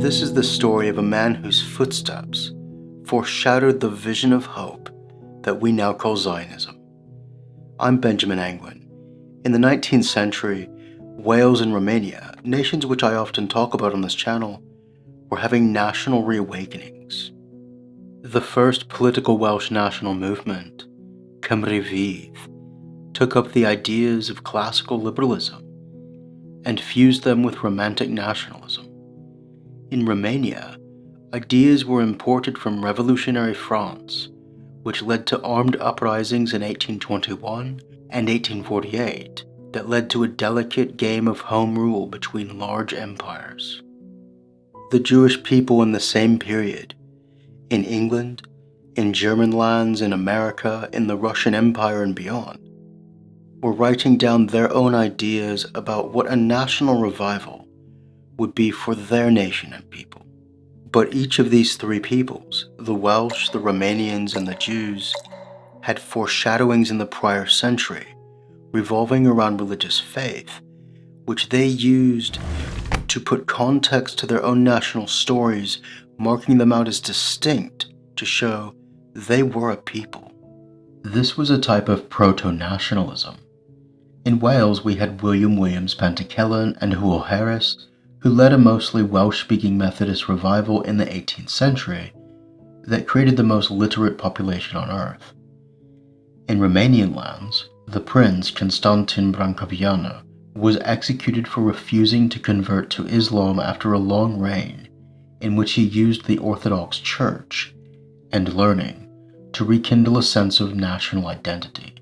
This is the story of a man whose footsteps foreshadowed the vision of hope that we now call Zionism. I'm Benjamin Angwin. In the 19th century, Wales and Romania, nations which I often talk about on this channel, were having national reawakenings. The first political Welsh national movement, Cymru Fydd, took up the ideas of classical liberalism and fused them with romantic nationalism. In Romania, ideas were imported from revolutionary France, which led to armed uprisings in 1821 and 1848 that led to a delicate game of home rule between large empires. The Jewish people in the same period, in England, in German lands, in America, in the Russian Empire and beyond, were writing down their own ideas about what a national revival would be for their nation and people. But each of these three peoples, the Welsh, the Romanians, and the Jews, had foreshadowings in the prior century revolving around religious faith, which they used to put context to their own national stories, marking them out as distinct to show they were a people. This was a type of proto-nationalism. In Wales, we had William Williams Pantycelyn and Hywel Harris, who led a mostly Welsh-speaking Methodist revival in the 18th century that created the most literate population on earth. In Romanian lands, the prince Constantin Brâncoveanu was executed for refusing to convert to Islam after a long reign in which he used the Orthodox Church and learning to rekindle a sense of national identity.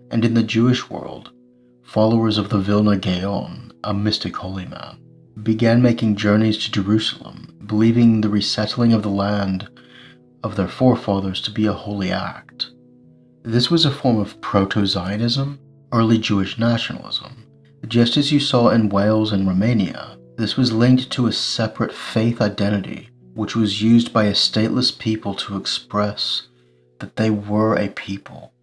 And in the Jewish world, followers of the Vilna Gaon, a mystic holy man, began making journeys to Jerusalem, believing the resettling of the land of their forefathers to be a holy act. This was a form of proto-Zionism, early Jewish nationalism. Just as you saw in Wales and Romania, this was linked to a separate faith identity, which was used by a stateless people to express that they were a people.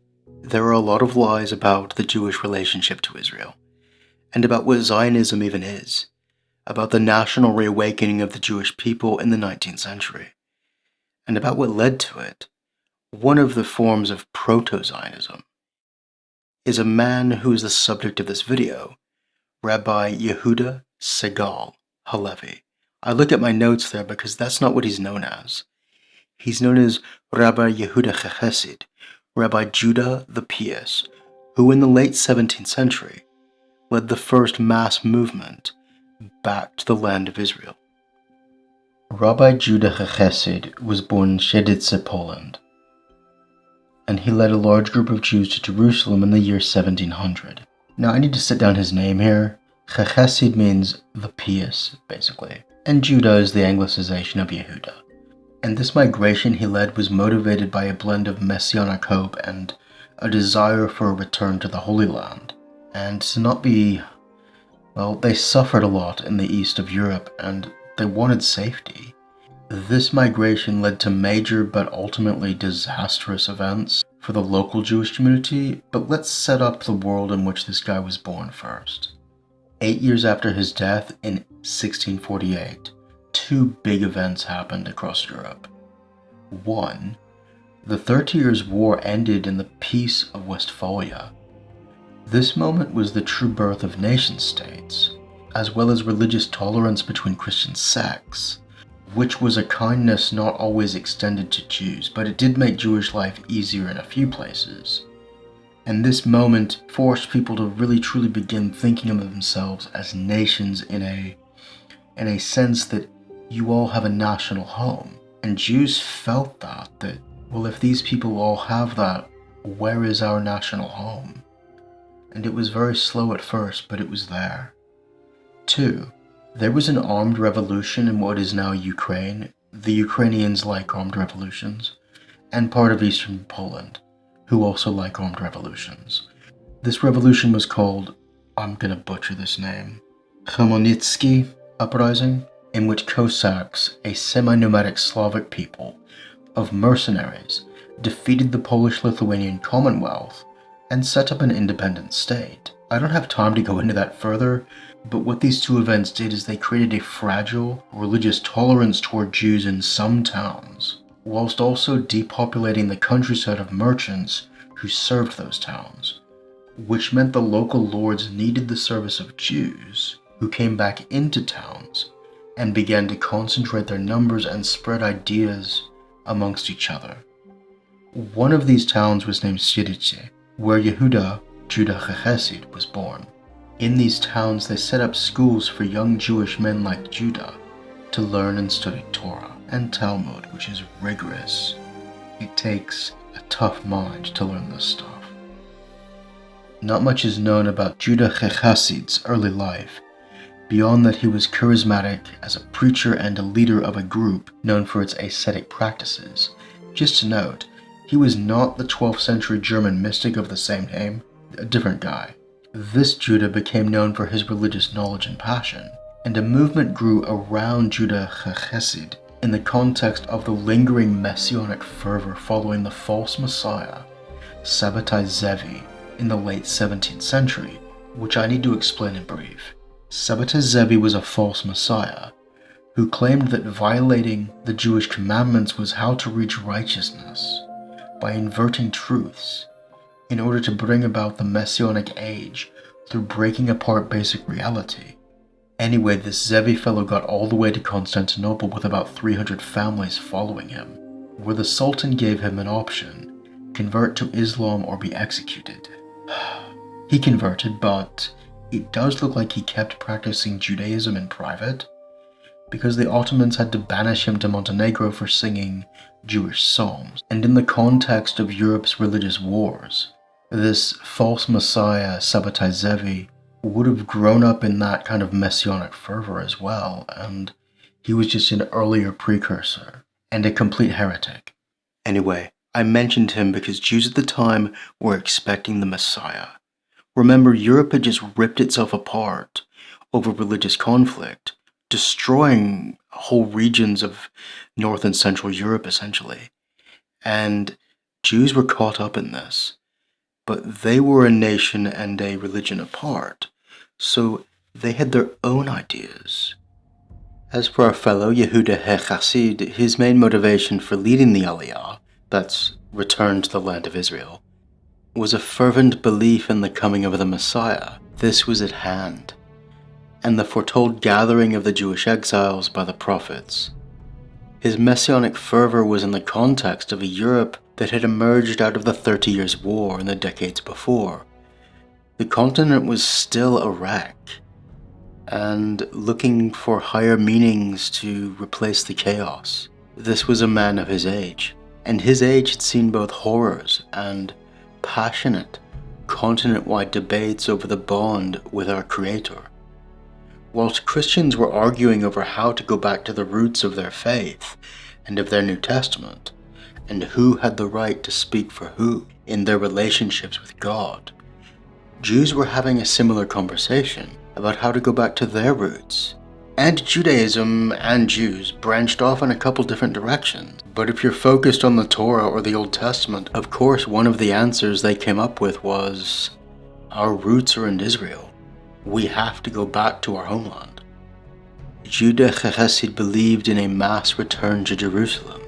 There are a lot of lies about the Jewish relationship to Israel, and about what Zionism even is, about the national reawakening of the Jewish people in the 19th century, and about what led to it. One of the forms of proto-Zionism is a man who is the subject of this video, Rabbi Yehuda Segal Halevi. I looked at my notes there because that's not what he's known as. He's known as Rabbi Yehuda Chesed, Rabbi Judah the Pious, who in the late 17th century led the first mass movement back to the land of Israel. Rabbi Judah Chesed was born in Siedlce, Poland, and he led a large group of Jews to Jerusalem in the year 1700. Now I need to sit down his name here. Chesed means the pious, basically, and Judah is the anglicization of Yehuda. And this migration he led was motivated by a blend of Messianic hope and a desire for a return to the Holy Land, and to not be, well, they suffered a lot in the east of Europe and they wanted safety. This migration led to major but ultimately disastrous events for the local Jewish community, but let's set up the world in which this guy was born first. 8 years after his death in 1648, two big events happened across Europe. One, the 30 Years' War ended in the Peace of Westphalia. This moment was the true birth of nation-states, as well as religious tolerance between Christian sects, which was a kindness not always extended to Jews, but it did make Jewish life easier in a few places. And this moment forced people to really truly begin thinking of themselves as nations in a sense that you all have a national home. And Jews felt that, well, if these people all have that, where is our national home? And it was very slow at first, but it was there. 2. There was an armed revolution in what is now Ukraine. The Ukrainians like armed revolutions, and part of eastern Poland, who also like armed revolutions. This revolution was called, I'm gonna butcher this name, Khmelnytsky Uprising, in which Cossacks, a semi-nomadic Slavic people of mercenaries, defeated the Polish-Lithuanian Commonwealth and set up an independent state. I don't have time to go into that further, But what these two events did is they created a fragile religious tolerance toward Jews in some towns, whilst also depopulating the countryside of merchants who served those towns, which meant the local lords needed the service of Jews who came back into towns and began to concentrate their numbers and spread ideas amongst each other. One of these towns was named Syriza, where Yehuda, Judah Chesed, was born. In these towns, they set up schools for young Jewish men like Judah to learn and study Torah and Talmud, which is rigorous. It takes a tough mind to learn this stuff. Not much is known about Judah Chechasid's early life, beyond that he was charismatic as a preacher and a leader of a group known for its ascetic practices. Just to note, he was not the 12th century German mystic of the same name, a different guy. This Judah became known for his religious knowledge and passion, and a movement grew around Judah Chesed in the context of the lingering messianic fervor following the false messiah, Sabbatai Zevi, in the late 17th century, which I need to explain in brief. Sabbatai Zevi was a false messiah who claimed that violating the Jewish commandments was how to reach righteousness by inverting truths in order to bring about the Messianic age through breaking apart basic reality. Anyway, this Zevi fellow got all the way to Constantinople with about 300 families following him, where the Sultan gave him an option: convert to Islam or be executed. He converted, but it does look like he kept practicing Judaism in private, because the Ottomans had to banish him to Montenegro for singing Jewish psalms. And in the context of Europe's religious wars, this false messiah, Sabbatai Zevi, would have grown up in that kind of messianic fervor as well, and he was just an earlier precursor, and a complete heretic. Anyway, I mentioned him because Jews at the time were expecting the Messiah. Remember, Europe had just ripped itself apart over religious conflict, destroying whole regions of North and Central Europe, essentially. And Jews were caught up in this. But they were a nation and a religion apart, so they had their own ideas. As for our fellow Yehuda HaChassid, his main motivation for leading the Aliyah, that's return to the land of Israel, was a fervent belief in the coming of the Messiah. This was at hand, and the foretold gathering of the Jewish exiles by the prophets. His messianic fervor was in the context of a Europe that had emerged out of the 30 Years' War in the decades before. The continent was still a wreck, and looking for higher meanings to replace the chaos. This was a man of his age, and his age had seen both horrors and passionate, continent-wide debates over the bond with our Creator. Whilst Christians were arguing over how to go back to the roots of their faith and of their New Testament, and who had the right to speak for who in their relationships with God, Jews were having a similar conversation about how to go back to their roots. And Judaism and Jews branched off in a couple different directions. But if you're focused on the Torah or the Old Testament, of course one of the answers they came up with was, our roots are in Israel. We have to go back to our homeland. Judah Chesed believed in a mass return to Jerusalem,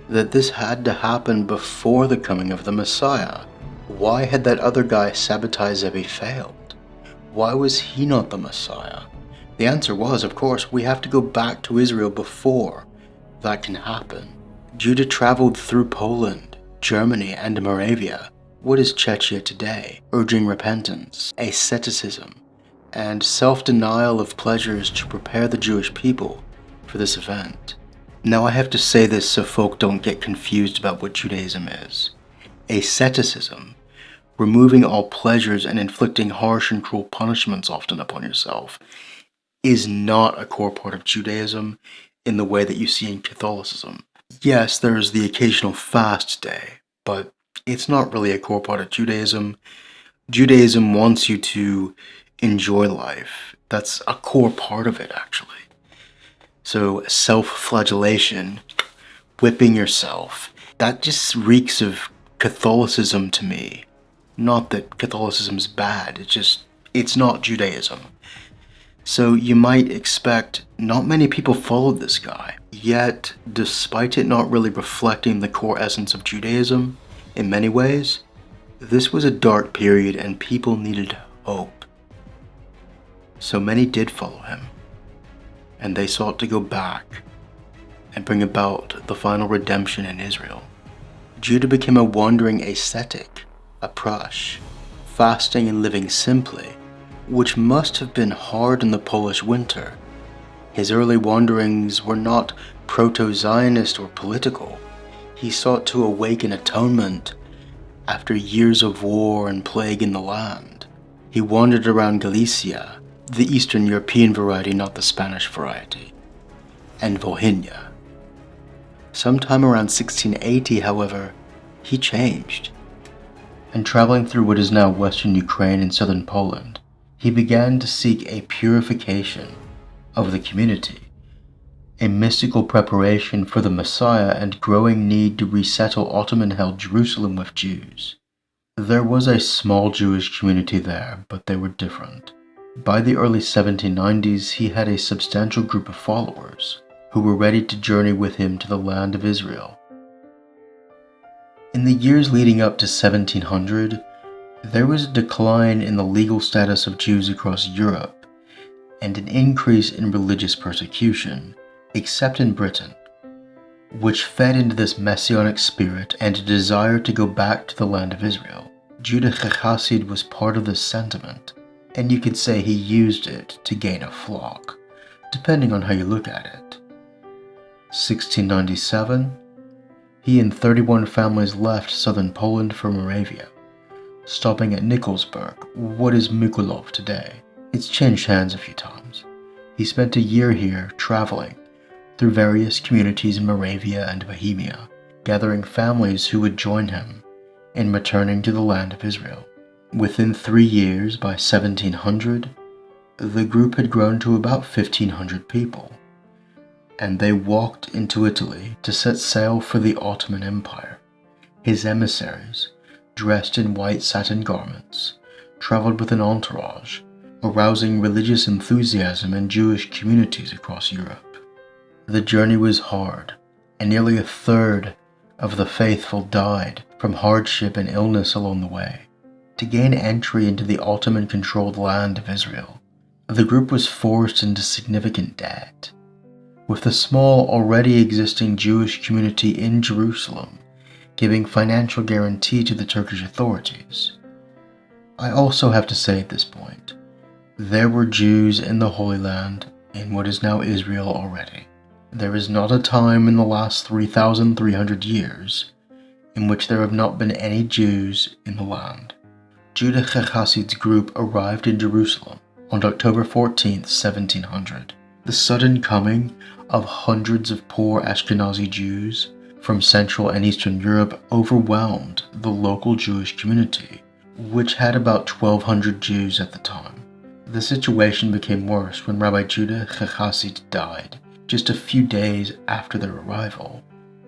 that this had to happen before the coming of the Messiah. Why had that other guy, Sabbatai Zevi, failed? Why was he not the Messiah? The answer was, of course, we have to go back to Israel before that can happen. Judah traveled through Poland, Germany, and Moravia, what is Czechia today, urging repentance, asceticism, and self-denial of pleasures to prepare the Jewish people for this event. Now I have to say this so folk don't get confused about what Judaism is. Asceticism, removing all pleasures and inflicting harsh and cruel punishments often upon yourself, is not a core part of Judaism in the way that you see in Catholicism. Yes, there is the occasional fast day, but it's not really a core part of Judaism. Judaism wants you to enjoy life. That's a core part of it, actually. So self-flagellation, whipping yourself, that just reeks of Catholicism to me. Not that Catholicism's bad, it's not Judaism. So you might expect not many people followed this guy. Yet, despite it not really reflecting the core essence of Judaism, in many ways, this was a dark period and people needed hope. So many did follow him, and they sought to go back and bring about the final redemption in Israel. Judah became a wandering ascetic, a prush, fasting and living simply, which must have been hard in the Polish winter. His early wanderings were not proto-Zionist or political. He sought to awaken atonement after years of war and plague in the land. He wandered around Galicia, the Eastern European variety, not the Spanish variety, and Volhynia. Sometime around 1680, however, he changed, and traveling through what is now western Ukraine and southern Poland, he began to seek a purification of the community, a mystical preparation for the Messiah and growing need to resettle Ottoman-held Jerusalem with Jews. There was a small Jewish community there, but they were different. By the early 1790s, he had a substantial group of followers who were ready to journey with him to the land of Israel. In the years leading up to 1700, there was a decline in the legal status of Jews across Europe and an increase in religious persecution, except in Britain, which fed into this Messianic spirit and a desire to go back to the land of Israel. Judah Chassid was part of this sentiment, and you could say he used it to gain a flock, depending on how you look at it. 1697, he and 31 families left southern Poland for Moravia, stopping at Nikolsburg, what is Mykolaiv today. It's changed hands a few times. He spent a year here traveling through various communities in Moravia and Bohemia, gathering families who would join him in returning to the land of Israel. Within 3 years, by 1700, the group had grown to about 1,500 people, and they walked into Italy to set sail for the Ottoman Empire. His emissaries, dressed in white satin garments, traveled with an entourage, arousing religious enthusiasm in Jewish communities across Europe. The journey was hard, and nearly a third of the faithful died from hardship and illness along the way. To gain entry into the Ottoman-controlled land of Israel, the group was forced into significant debt, with the small already existing Jewish community in Jerusalem giving financial guarantee to the Turkish authorities. I also have to say at this point, there were Jews in the Holy Land in what is now Israel already. There is not a time in the last 3,300 years in which there have not been any Jews in the land. Judah Chassid's group arrived in Jerusalem on October 14, 1700. The sudden coming of hundreds of poor Ashkenazi Jews from Central and Eastern Europe overwhelmed the local Jewish community, which had about 1,200 Jews at the time. The situation became worse when Rabbi Judah Chassid died just a few days after their arrival,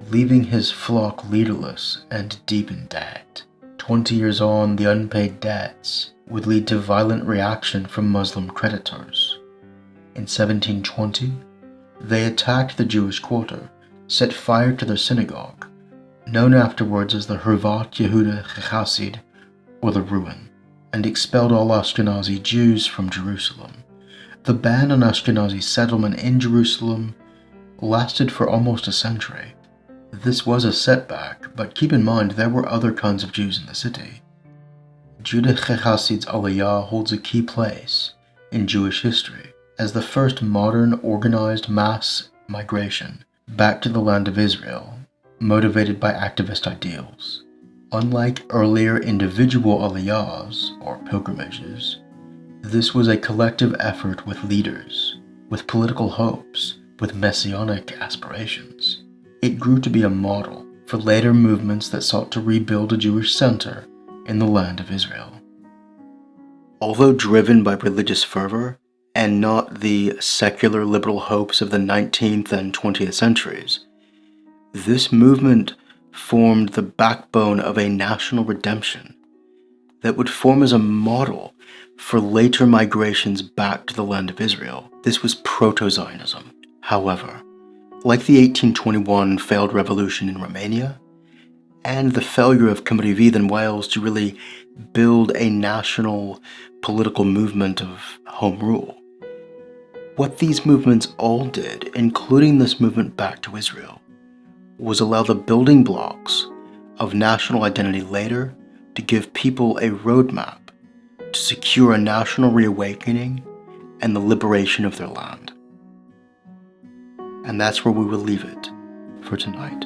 leaving his flock leaderless and deep in debt. 20 years on, the unpaid debts would lead to violent reaction from Muslim creditors. In 1720, they attacked the Jewish quarter, set fire to their synagogue, known afterwards as the Hervat Yehuda Chassid, or the Ruin, and expelled all Ashkenazi Jews from Jerusalem. The ban on Ashkenazi settlement in Jerusalem lasted for almost a century. This was a setback, but keep in mind there were other kinds of Jews in the city. Judah Chassid's Aliyah holds a key place in Jewish history as the first modern organized mass migration back to the land of Israel, motivated by activist ideals. Unlike earlier individual aliyahs, or pilgrimages, this was a collective effort with leaders, with political hopes, with messianic aspirations. It grew to be a model for later movements that sought to rebuild a Jewish center in the land of Israel. Although driven by religious fervor, and not the secular liberal hopes of the 19th and 20th centuries, this movement formed the backbone of a national redemption that would form as a model for later migrations back to the land of Israel. This was proto-Zionism. However, like the 1821 failed revolution in Romania, and the failure of Cymru Fydd in Wales to really build a national political movement of home rule, what these movements all did, including this movement back to Israel, was allow the building blocks of national identity later to give people a roadmap to secure a national reawakening and the liberation of their land. And that's where we will leave it for tonight.